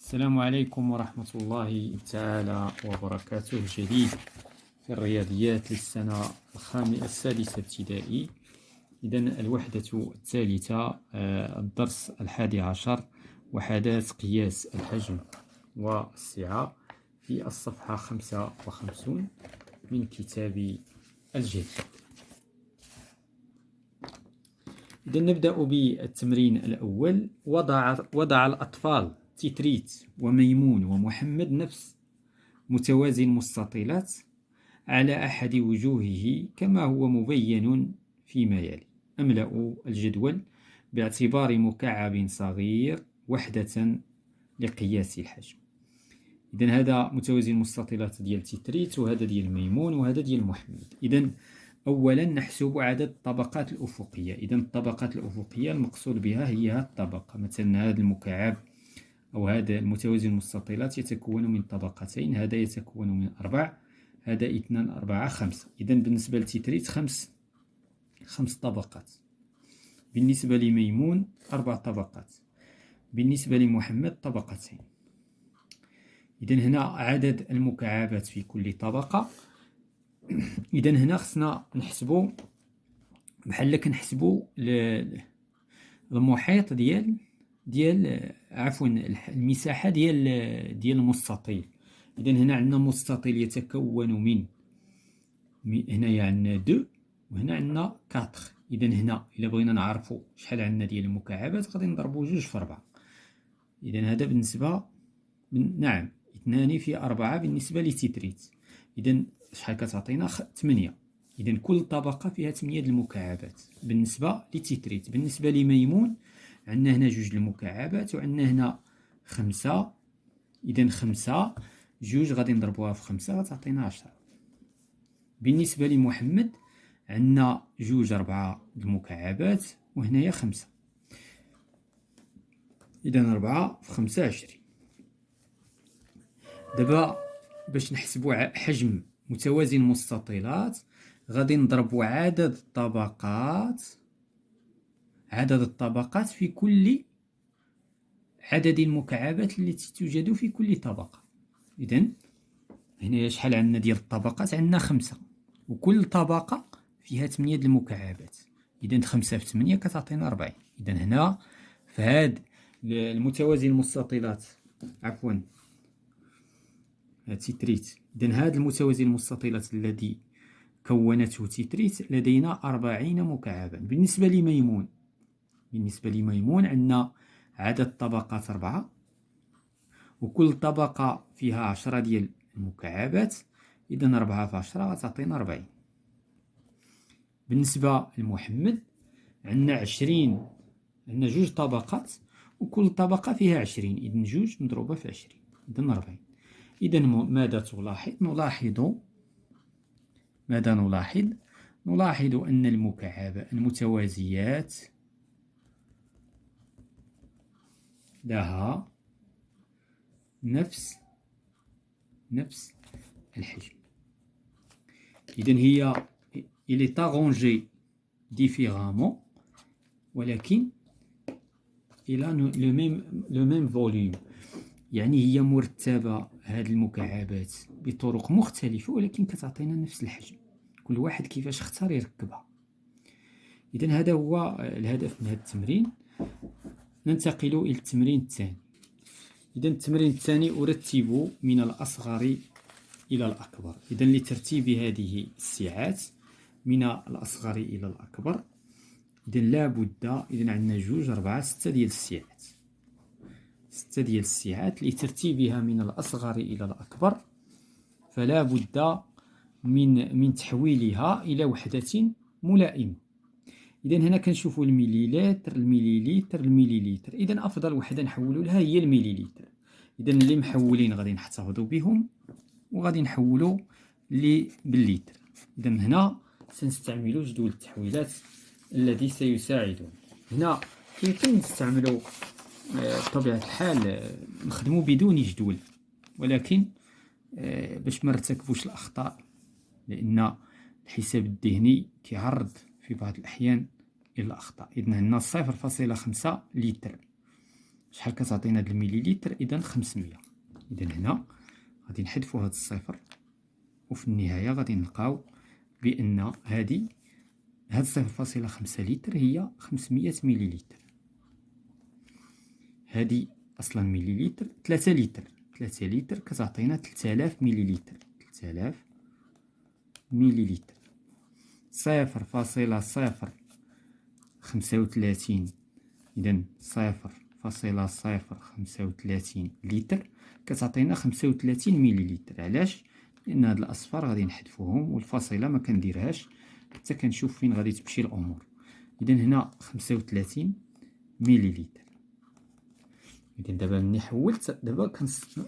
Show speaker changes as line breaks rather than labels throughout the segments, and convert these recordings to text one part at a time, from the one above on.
السلام عليكم ورحمة الله تعالى وبركاته. جديد في الرياضيات للسنة السادسة ابتدائي. إذن الوحدة الثالثة، الدرس 11، وحدات قياس الحجم والسعة، في الصفحة 55 من كتاب الجديد. إذا نبدأ بالتمرين الأول. وضع الأطفال تيتريت وميمون ومحمد نفس متوازي المستطيلات على أحد وجوهه كما هو مبين فيما يلي. أملأ الجدول باعتبار مكعب صغير وحدة لقياس الحجم. إذن هذا متوازي المستطيلات ديال تيتريت، وهذا ديال ميمون، وهذا ديال محمد. إذن أولا نحسب عدد الطبقات الأفقية. إذن الطبقات الأفقية المقصود بها هي هذه الطبقة، مثلا هذا المكعب أو هذا المتوازي المستطيلات يتكون من طبقتين، هذا يتكون من 4، هذا 2 4 5. إذن بالنسبة لتيتريت خمس طبقات، بالنسبة لميمون 4 طبقات، بالنسبة لمحمد طبقتين. إذن هنا عدد المكعبات في كل طبقة. إذن هنا خصنا نحسبوا بحال كنحسبوا المحيط ديال عفوا المساحة ديال المستطيل. إذن هنا عندنا مستطيل يتكون من هنايا عندنا 2 وهنا عندنا 4. إذن هنا إلا بغينا نعرفوا شحال عندنا ديال المكعبات غادي نضربوا 2 في 4. إذن هذا بالنسبة نعم 2 في 4 بالنسبة لتيتريت. إذن شحال كتعطينا 8. إذن كل طبقة فيها 8 د المكعبات بالنسبة لتيتريت. بالنسبة لميمون عندنا هنا 2 المكعبات وعندنا هنا 5. إذن 5 2 غادي نضربوها في 5 غتعطينا 10. بالنسبة لمحمد عندنا 2 4 د المكعبات وهنايا 5. إذن 4 في 5 20. دابا باش نحسبوا حجم متوازي المستطيلات غادي نضربوا عدد الطبقات في كل عدد المكعبات التي توجد في كل طبقة. إذن هنا شحال عندنا ديال الطبقات؟ عندنا 5، وكل طبقة فيها 8 د المكعبات. إذن 5 في 8 كتعطينا 40. إذن هنا في هاد المتوازي المستطيلات عفوا تيتريت. إذن هذا المتوازي المستطيلات الذي كونته تيتريت لدينا 40 مكعبا. بالنسبة لميمون عندنا عدد طبقات 4، وكل طبقة فيها 10 ديال المكعبات. إذن 4 في 10 غتعطينا 40. بالنسبة لمحمد عندنا 20، عندنا 2 طبقات وكل طبقة فيها 20. إذن 2 مضروبة في 20 إذن 40. إذن ماذا تلاحظ؟ نلاحظ أن المتوازيات لها نفس الحجم. إذن هي il est arrangé différemment ولكن il a le même volume. يعني هي مرتبة هذه المكعبات بطرق مختلفة ولكن كتعطينا نفس الحجم، كل واحد كيفاش اختار يركبها. إذن هذا هو الهدف من هذا التمرين. ننتقل إلى التمرين الثاني. إذن التمرين الثاني أرتب من الأصغر إلى الأكبر. إذن لترتيب هذه السعات من الأصغر إلى الأكبر إذن لابد، إذن عندنا 2 4 6 ديال السعات، 6 ديال السعات لترتيبها من الأصغر إلى الأكبر، فلا بد من تحويلها إلى وحدة ملائمة. إذن هنا كنشوفوا المليلتر المليلتر المليلتر. إذن أفضل وحدة نحولوا لها هي المليلتر. إذن اللي محولين غادي نحتفظوا بهم وغادي نحولوا بالليتر. إذن هنا سنستعمل جدول التحويلات الذي سيساعدنا. هنا يمكن نستعملوا بطبيعة الحال نخدموا بدون جدول، ولكن باش ما نرتكبوش الأخطاء، لأن الحساب الذهني كيعرض في بعض الأحيان إلى الأخطاء. إذن عندنا 0.5 لتر. شحال كتعطينا هاد المليليتر؟ إذا 500. إذا هنا غادي نحذفو هاد الصفر، وفي النهاية غادي نلقاو بأن هاد 0.5 لتر هي 500 مليليتر. هادي أصلا مليليتر 3 لتر. 3 لتر كتعطينا 3000 مليليتر. 3000 مليليتر. 0.035 إذا 0.035 لتر كتعطينا 35 مليليتر. علاش؟ لأن هاد الأصفار غادي نحذفوهم والفاصلة ما كنديرهاش حتى كنشوف فين غادي تمشي الأمور. إذا هنا 35 مليليتر. إذا دابا ملي حولت دابا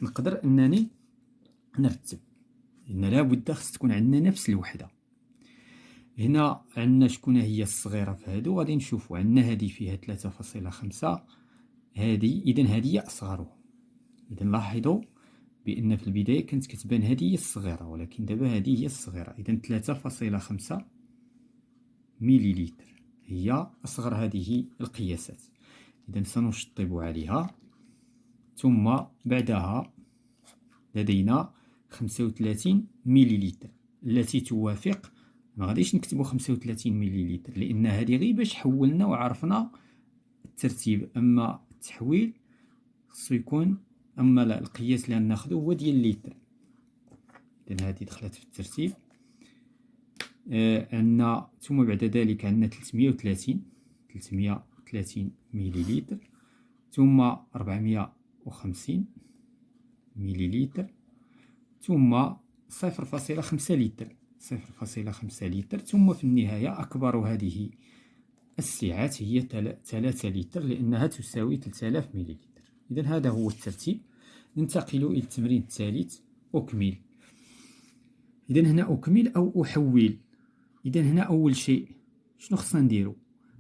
نقدر أنني نرتب، لأن لابد خص تكون عندنا نفس الوحدة. هنا عندنا شكون هي الصغيرة في هادو؟ غادي نشوفو عندنا هادي فيها 3.5، هادي إذا هادي هي أصغرهم. إذا لاحظوا بأن في البداية كانت كتبان هادي هي الصغيرة، ولكن دابا هادي هي الصغيرة. إذا 3.5 مليليتر هي أصغر هذه القياسات. إذا سنشطب عليها، ثم بعدها لدينا 35 مليليتر التي توافق. ما غاديش نكتبو 35 مليليتر لأن هذه غير باش حولنا وعرفنا الترتيب، أما التحويل خصو يكون، أما القياس اللي غناخدو هو ديال الليتر. إذا هذه دخلت في الترتيب. عندنا ثم بعد ذلك عندنا 330 مليليتر، ثم 450 مليليتر، ثم 0.5 لتر. 0.5 لتر، ثم في النهاية أكبر هذه السعات هي 3 لتر لأنها تساوي 3000 مليليتر. إذا هذا هو الترتيب. ننتقل إلى التمرين الثالث، أكمل. إذا هنا أكمل أو أحول. إذا هنا أول شيء شنو خصنا نديرو؟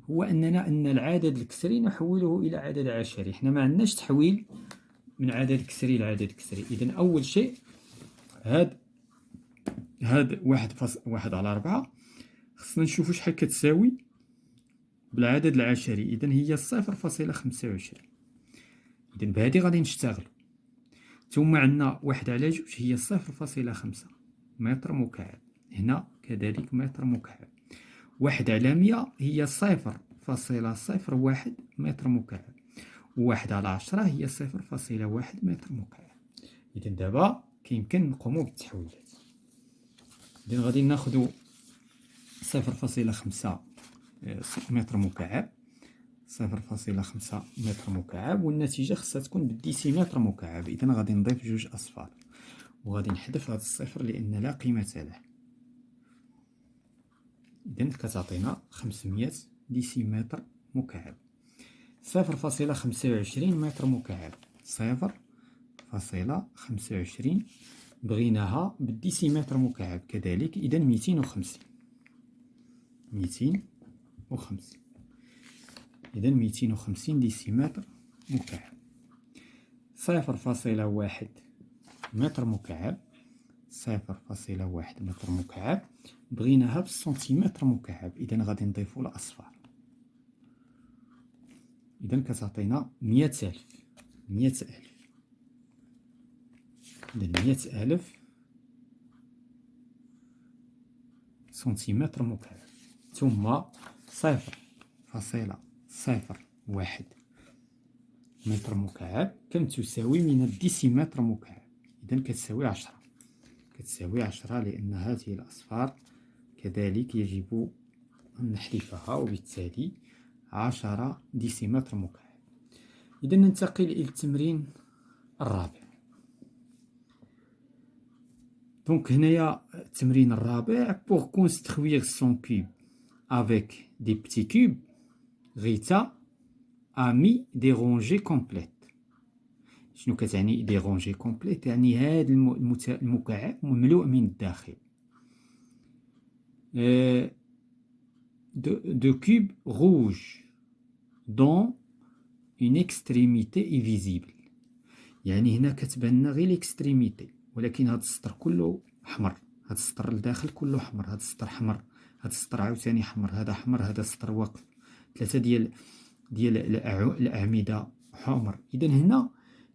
هو أن العدد الكسري نحوله إلى عدد عشري. حنا ما عندناش تحويل من عدد كسري لعدد كسري. إذا أول شيء هاد 1/4 خصنا نشوفو شحال كتساوي بالعدد العشري. إذا هي 0.25. إذا بهذه غادي نشتغل. ثم عندنا 1/2 هي 0.5 متر مكعب. هنا كذلك متر مكعب. 1/100 هي 0.01 متر مكعب. 1/10 هي 0.1 متر مكعب. إذا دابا كيمكن نقومو بالتحويلات. إذا غادي ناخدو 0.5 متر مكعب، 0.5 متر مكعب، والنتيجة خصها تكون بالديسيمتر مكعب. إذا غادي نضيف 2 أصفار وغادي نحذف هذا الصفر لأن لا قيمة له. إذا كتعطينا 500 ديسيمتر مكعب. 0.25 متر مكعب. 0.25 بغيناها بالديسيمتر مكعب كذلك. إذا 250. إذا 250 ديسيمتر مكعب. 0.1 متر مكعب. 0.1 متر مكعب بغيناها بالسنتيمتر مكعب. إذا غادي نضيفو الأصفار. إذا كتعطينا 100,000. إذا 100,000 سنتيمتر مكعب. ثم 0.01 متر مكعب كم تساوي من الديسيمتر مكعب. إذا كتساوي 10. كتساوي 10 لأن هذه الأصفار كذلك يجب أن نحذفها، وبالتالي 10 ديسيمتر مكعب. إذا ننتقل إلى التمرين الرابع. دونك هنايا التمرين الرابع. pour construire son cube avec des petits cubes, Rita a mis des rangées complètes. شنو كتعني des rangées complètes؟ يعني هذا المكعب مملوء من الداخل. de cubes rouges dont une extrémité est visible. يعني هنا كتبان لنا غير الاكستريميتي، ولكن هذا السطر كله احمر. هذا السطر الداخل كله احمر. هذا السطر حمر. هذا السطر عاوتاني حمر. هذا حمر. هذا السطر واقف. 3 ديال الأعمدة حمر. إذا هنا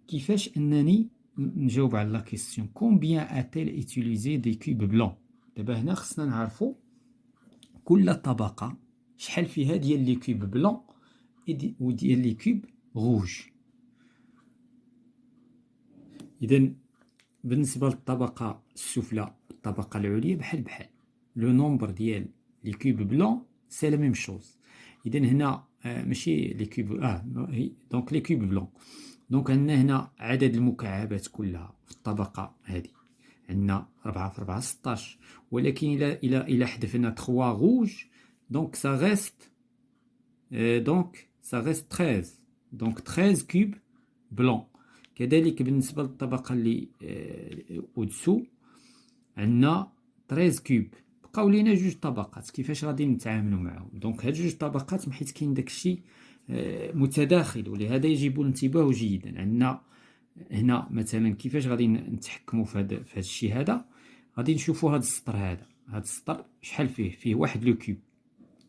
كيفاش أنني نجاوب على لا كيسيون combien a-t-elle utilisé des cubes blancs. دابا هنا خصنا نعرفو كل طبقة شحال فيها ديال لي كوب بلون وديال لي كوب روج. إذا بالنسبة للطبقة السفلى الطبقة العليا بحال لو نومبر ديال لي كوب بلون سي لا ميم شوز. إذا هنا ماشي لي كوب دونك لي كوب بلون. دونك عندنا هنا عدد المكعبات كلها في الطبقة هذه عندنا 4 في 4 16 ولكن إلا حذفنا 3 روج دونك ça reste donc ça reste 13 donc 13 كوب بلون. كذلك بالنسبة للطبقة اللي أودسو عندنا 13 كوب. بقاو لينا جوج طبقات كيفاش غادي نتعاملوا معهم. دونك هاد جوج طبقات حيت كاين داكشي متداخل ولهذا يجب الانتباه جيدا. عندنا هنا مثلا كيفاش غادي نتحكموا في هذا الشيء هذا. غادي نشوفوا هذا السطر هذا. هذا السطر شحال فيه واحد لو كوب.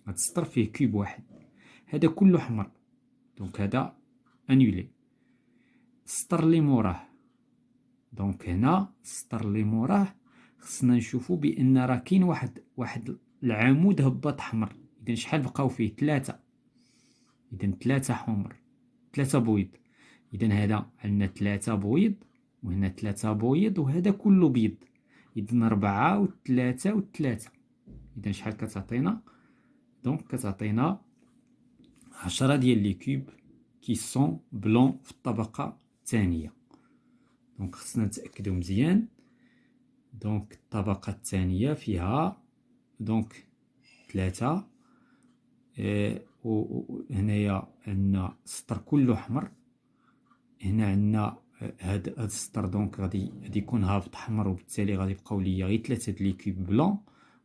هذا السطر فيه كوب واحد هذا كله حمر دونك هذا انولي. السطر اللي موراه دونك هنا السطر اللي موراه خصنا نشوفوا بان راه كاين واحد العمود هبط حمر. اذا شحال بقاو فيه 3. اذا 3 حمر 3 بويض. إذا هذا عندنا 3 بويض وهنا 3 بويض وهذا كله بيض. إذا 4 و3 و3. إذا شحال كتعطينا؟ دونك كتعطينا 10 ديال لي كوب كي سون بلون في الطبقة الثانية. دونك خصنا نتأكدو مزيان. دونك الطبقة الثانية فيها دونك 3 وهنايا عندنا السطر كله حمر. هنا عندنا هاد السطر دونك غادي يكون هابط حمر وبالتالي غادي يبقاو ليا غير 3 د لي كوب بلون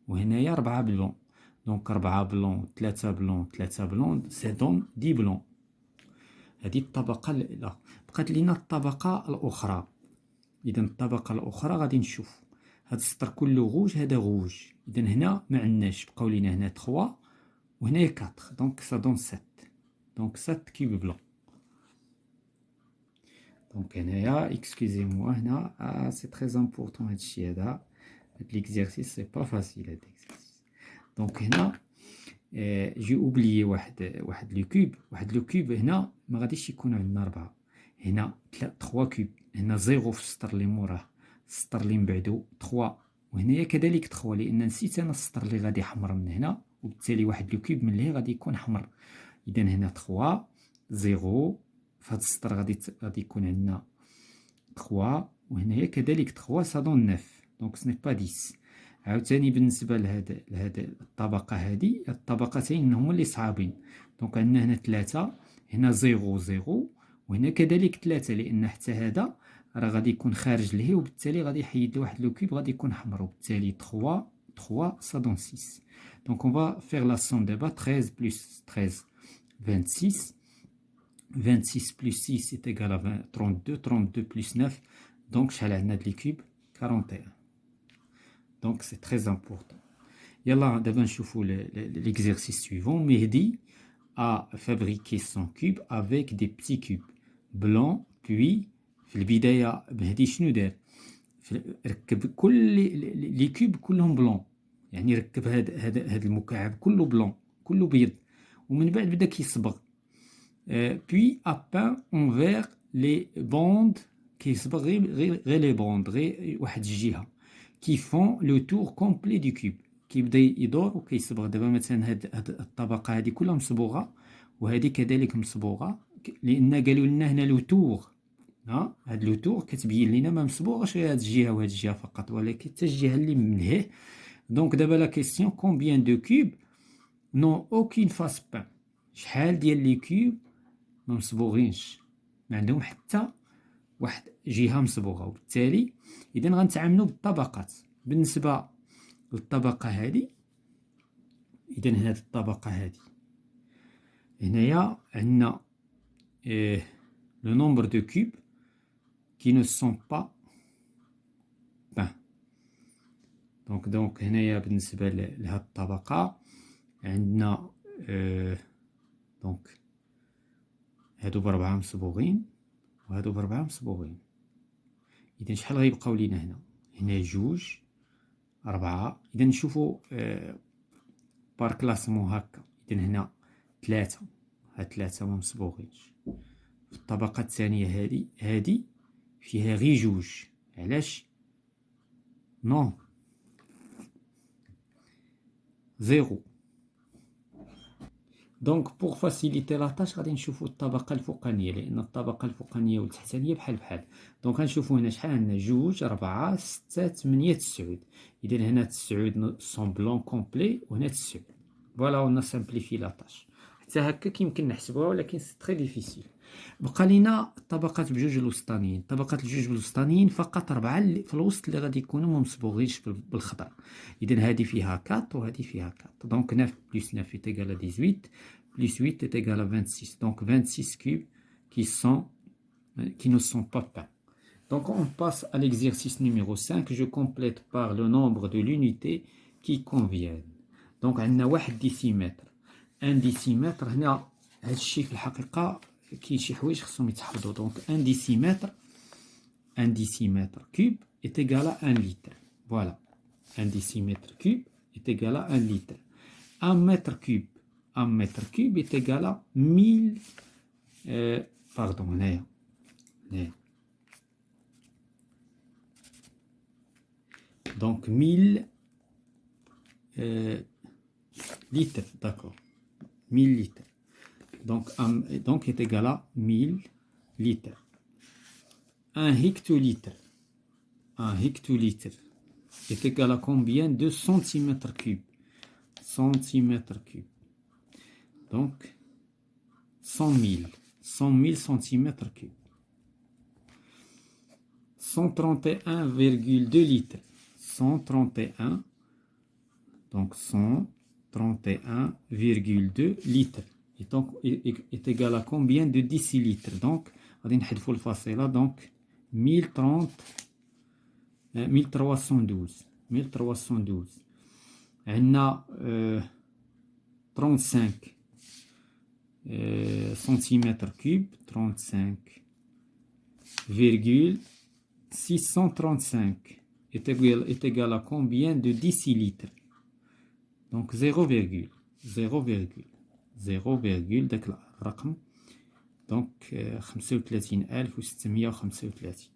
وهنايا 4 بلون. دونك 4 بلون 3 بلون 3 بلون سي دون 10 بلون. هذه الطبقة الأولى. بقات لينا الطبقة الأخرى. إذا الطبقة الأخرى غادي نشوف هاد السطر كله غوج هذا غوج. إذا هنا ما عندناش بقاو لينا هنا 3 وهنايا 4 دونك سا دون 7 دونك 7 كوب بلون. دونك هنايا اكسكوزي موا هنا سي تري امبورطون هادشي هذا. هاد ليكزيرسيس سي با فاسيل هاد ليكزيرسيس. دونك هنا جي اوبليي واحد لو كوب هنا ما غاديش يكون عندنا 4. هنا 3 كوب. هنا 0 في السطر اللي موراه. السطر اللي من بعدو 3 وهنايا كذلك 3 لان نسيت انا السطر اللي غادي يحمر من هنا وبالتالي واحد لو كوب من اللي غادي يكون حمر. اذا هنا 3 0 في هاد السطر غادي يكون عندنا 3 وهنايا كذلك 3 سا دون 9 دونك سني با 10. عاوتاني بالنسبه لهاد الطبقه هادي الطبقتين هما اللي صعابين. دونك عندنا هنا 3 هنا 0 0 وهنا كذلك 3 لان حتى هذا راه غادي يكون خارج لهي وبالتالي غادي يحيد واحد لو كوب غادي يكون حمر وبالتالي 3 سا دون 6. دونك اون فا فير لا سوم دابا 13 بلس 13 26. 26 plus 6 est égal à 32. 32 plus 9. Donc, شحال عندنا د لي كوب 41. Donc, c'est très important. يلا دابا نشوفوا l'exercice suivant. Mehdi a fabriqué son cube avec des petits cubes blancs. Puis, في البداية مهدي شنو دار؟ ركب كل لي كوب كلهم بلون. يعني ركب هاد المكعب كله بلون كله بيض ومن بعد بدا كيصبغ. Puis a peint en vert les bandes كيصبغ غير les bandes غير واحد الجهة qui font le tour complet du cube. كيبدا يدور وكيصبغ. دابا مثلا هاد الطبقة هادي كلها مصبوغة وهادي كذلك مصبوغة لأن قالوا لنا هنا لو تور. هاد لو تور كتبين لنا ما مصبوغاش غير هاد الجهة وهاد الجهة فقط ولكن حتى الجهة اللي من لهيه. دونك دابا لا كيسيون combien de cubes n'ont aucune face peint. شحال ديال لي كوب ما مصبوغينش ما عندهم حتى واحد جهه مصبوغه وبالتالي اذا غنتعاملوا بالطبقات. بالنسبه للطبقه هذه اذا هذه الطبقه هذه هنايا عندنا لو نومبر دو كوب كي نو سون با بان. دونك هنايا بالنسبه لهاد الطبقه عندنا دونك هادو ب4 مصبوغين وهادو ب4 مصبوغين. إذا شحال غيبقاو لينا هنا؟ هنا 2 4. إذا نشوفو بار كلاسمون هاكا. إذا هنا 3، هاد 3 ممصبوغينش. في الطبقة الثانية هادي فيها غير 2. علاش؟ نو 0. دونك بوغ فاسيليتي لاطاش غادي نشوفو الطبقة الفوقانية، لأن الطبقة الفوقانية والتحتانية بحال بحال. دونك غنشوفو هنا شحال عندنا 2 4 6 8 9. إذا هنا 9 سون بلون كومبلي وهنا 9. فوالا ونا سامبليفي لاطاش. حتى هكا كيمكن نحسبوها ولكن سي تري ديفيسيل. بقى لينا الطبقات بجوج الوسطانيين. الطبقات الجوج الوسطانيين فقط 4 اللي في الوسط اللي غادي يكونوا ممصبوغينش بالخضر. إذا هادي فيها 4 وهادي فيها 4. دونك 9 بلس 9 est égal à 18 plus 8 est égal à 26. Donc 26 cubes qui ne sont pas peints. Donc on passe à l'exercice numéro 5. Je complète par le nombre de l'unité qui conviennent. Donc on a 1 décimètre. 1 décimètre هنا هاد الشيء في الحقيقة كاين شي حوايج خصهم يتحفظوا. دونك 1 décimètre cube est égal à 1 litre. Voilà. 1 décimètre cube est égal à 1 litre. 1 mètre cube est égal à 1000 pardon هنايا donc 1000 litres, d'accord, 1000 litres. Donc est égal à 1000 litres. 1 hectolitre est égal à combien de centimètres cubes? Centimètres cubes. Donc 100 000 centimètres cubes. 131,2 litres. 131, donc 131,2 litres. Et donc est égal à combien de décilitres? Donc غادي نحذفوا الفاصلة. donc 1312. عندنا 35 centimètres cubes. 35,635 est égal à combien de décilitres? donc 0,0 داك الرقم. donc 35635.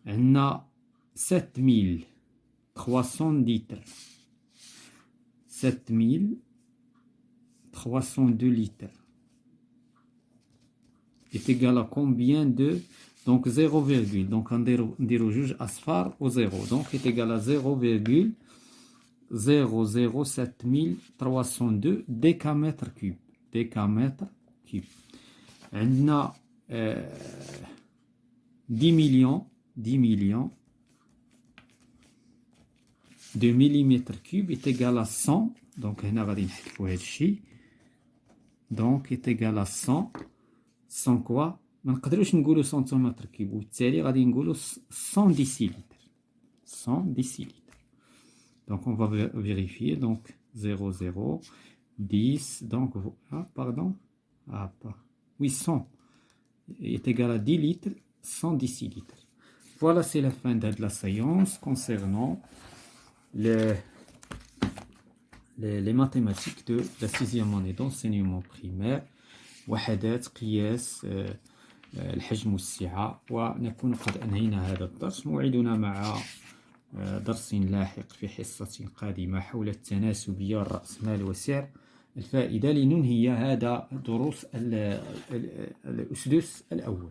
عندنا 7300 litres. 7302 litres est égal à combien de, donc 0, donc نديرو جوج أصفار و 0, donc est égal à 0,007 décamètres cubes. عندنا 10 millions de millimètres cubes est égal à 100. donc هنا غادي نحذفوا هذا الشيء. donc est égal à 100 quoi. ما نقدروش نقولوا سنتيمتر كيوب وبالتالي غادي نقولوا 100 décilitres. 100 décilitres. donc on va vérifier. donc 0, 10, donc oui, 100 est égal à 10 litres, 100 décilitres. Voilà, c'est la fin de la séance concernant les mathématiques de la 6e année d'enseignement primaire. وحدات قياس الحجم والسعة. ونكون قد أنهينا هذا الدرس. موعدنا مع درس لاحق في حصة قادمة حول التناسبية والرأسمال وسعر الفائدة لننهي هذا دروس الأسدس الأول.